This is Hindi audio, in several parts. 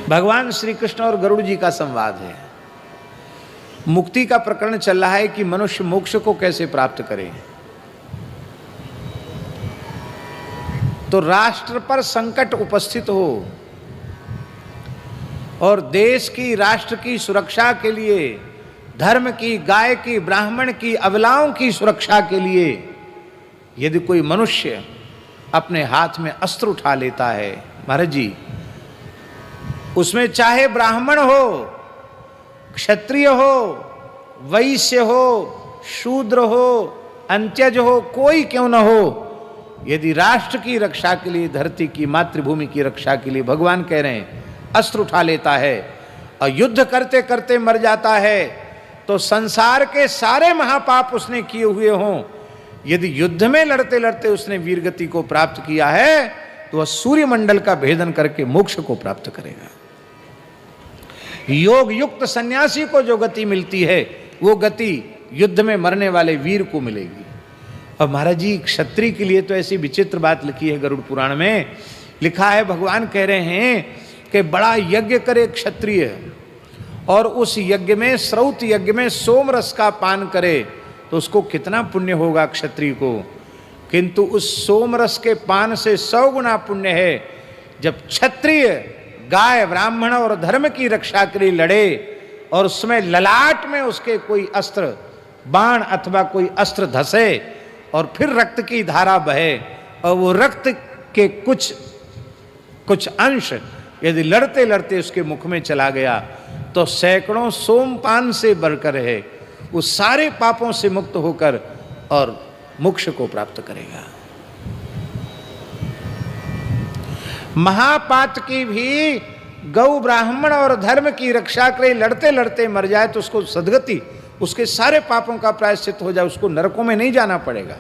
भगवान श्री कृष्ण और गरुड़ जी का संवाद है। मुक्ति का प्रकरण चल रहा है कि मनुष्य मोक्ष को कैसे प्राप्त करे। तो राष्ट्र पर संकट उपस्थित हो और देश की, राष्ट्र की सुरक्षा के लिए, धर्म की, गाय की, ब्राह्मण की, अबलाओं की सुरक्षा के लिए यदि कोई मनुष्य अपने हाथ में अस्त्र उठा लेता है, महाराज जी, उसमें चाहे ब्राह्मण हो, क्षत्रिय हो, वैश्य हो, शूद्र हो, अंत्यज हो, कोई क्यों न हो, यदि राष्ट्र की रक्षा के लिए, धरती की, मातृभूमि की रक्षा के लिए भगवान कह रहे हैं अस्त्र उठा लेता है और युद्ध करते करते मर जाता है, तो संसार के सारे महापाप उसने किए हुए हों, यदि युद्ध में लड़ते लड़ते उसने वीरगति को प्राप्त किया है तो वह सूर्यमंडल का भेदन करके मोक्ष को प्राप्त करेगा। योग युक्त सन्यासी को जो गति मिलती है वो गति युद्ध में मरने वाले वीर को मिलेगी। और महाराज जी, क्षत्रिय के लिए तो ऐसी विचित्र बात लिखी है गरुड़ पुराण में, लिखा है, भगवान कह रहे हैं कि बड़ा यज्ञ करे क्षत्रिय और उस यज्ञ में, श्रौत यज्ञ में सोम रस का पान करे तो उसको कितना पुण्य होगा क्षत्रिय को, किंतु उस सोम रस के पान से 100 गुना पुण्य है जब क्षत्रिय गाय, ब्राह्मण और धर्म की रक्षा के लिए लड़े और उसमें ललाट में उसके कोई अस्त्र, बाण अथवा कोई अस्त्र धसे और फिर रक्त की धारा बहे और वो रक्त के कुछ अंश यदि लड़ते लड़ते उसके मुख में चला गया तो सैकड़ों सोमपान से बढ़कर है, वो सारे पापों से मुक्त होकर और मोक्ष को प्राप्त करेगा। महापात की भी गौ, ब्राह्मण और धर्म की रक्षा के लिए लड़ते लड़ते मर जाए तो उसको सदगति, उसके सारे पापों का प्रायश्चित हो जाए, उसको नरकों में नहीं जाना पड़ेगा।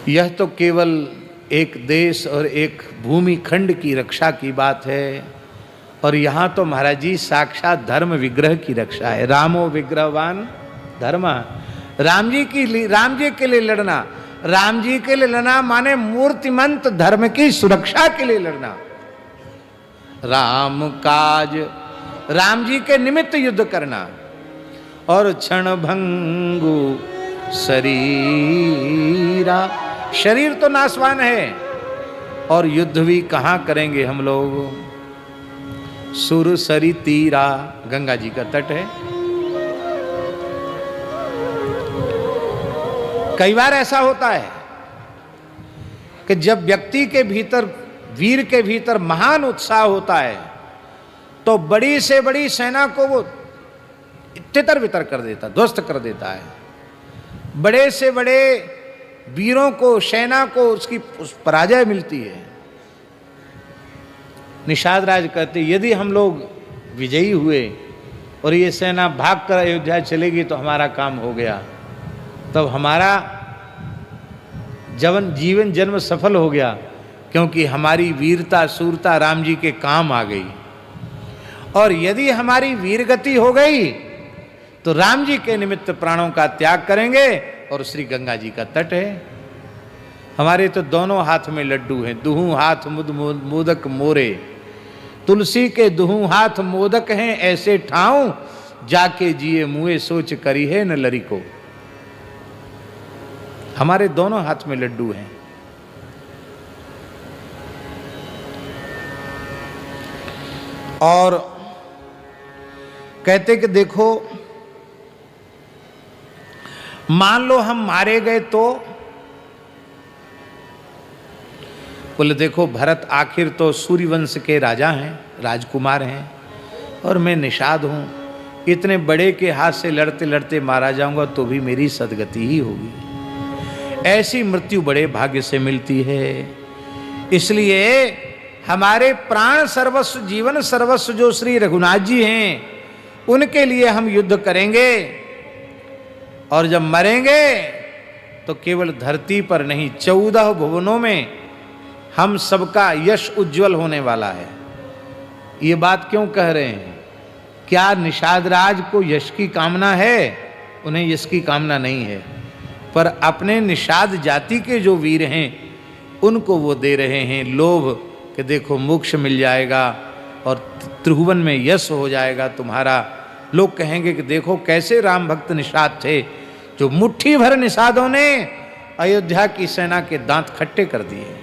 यह तो केवल एक देश और एक भूमि खंड की रक्षा की बात है, और यहाँ तो महाराज जी साक्षात धर्म विग्रह की रक्षा है। रामो विग्रहवान धर्म, राम जी के लिए लड़ना, राम जी के लिए लड़ना माने मूर्तिमंत धर्म की सुरक्षा के लिए लड़ना। राम काज, राम जी के निमित्त युद्ध करना, और क्षण भंगु शरीरा, शरीर तो नाशवान है और युद्ध भी कहाँ करेंगे हम लोग। सुर सरी तीरा, गंगा जी का तट है। कई बार ऐसा होता है कि जब व्यक्ति के भीतर, वीर के भीतर महान उत्साह होता है तो बड़ी से बड़ी सेना को वो तितर बितर कर देता, ध्वस्त कर देता है। बड़े से बड़े वीरों को, सेना को उसकी पराजय मिलती है। निषाद राज कहते, यदि हम लोग विजयी हुए और ये सेना भागकर अयोध्या चलेगी तो हमारा काम हो गया, तब हमारा जीवन जन्म सफल हो गया, क्योंकि हमारी वीरता, शूरता राम जी के काम आ गई। और यदि हमारी वीरगति हो गई तो राम जी के निमित्त प्राणों का त्याग करेंगे, और श्री गंगा जी का तट है। हमारे तो दोनों हाथ में लड्डू हैं, दुहू हाथ मुद मोदक मोरे, तुलसी के दुहू हाथ मोदक हैं, ऐसे ठाऊं जाके जिए मुए सोच करी है न लरी को। हमारे दोनों हाथ में लड्डू हैं। और कहते कि देखो, मान लो हम मारे गए तो, बोले देखो भरत आखिर तो सूर्यवंश के राजा हैं, राजकुमार हैं, और मैं निषाद हूं, इतने बड़े के हाथ से लड़ते लड़ते मारा जाऊंगा तो भी मेरी सदगति ही होगी। ऐसी मृत्यु बड़े भाग्य से मिलती है। इसलिए हमारे प्राण सर्वस्व, जीवन सर्वस्व जो श्री रघुनाथ जी हैं, उनके लिए हम युद्ध करेंगे, और जब मरेंगे तो केवल धरती पर नहीं, 14 भुवनों में हम सबका यश उज्जवल होने वाला है। ये बात क्यों कह रहे हैं? क्या निषाद राज को यश की कामना है? उन्हें यश की कामना नहीं है, पर अपने निषाद जाति के जो वीर हैं उनको वो दे रहे हैं लोभ कि देखो मोक्ष मिल जाएगा और त्रिभुवन में यश हो जाएगा तुम्हारा। लोग कहेंगे कि देखो कैसे राम भक्त निषाद थे, जो मुट्ठी भर निषादों ने अयोध्या की सेना के दांत खट्टे कर दिए।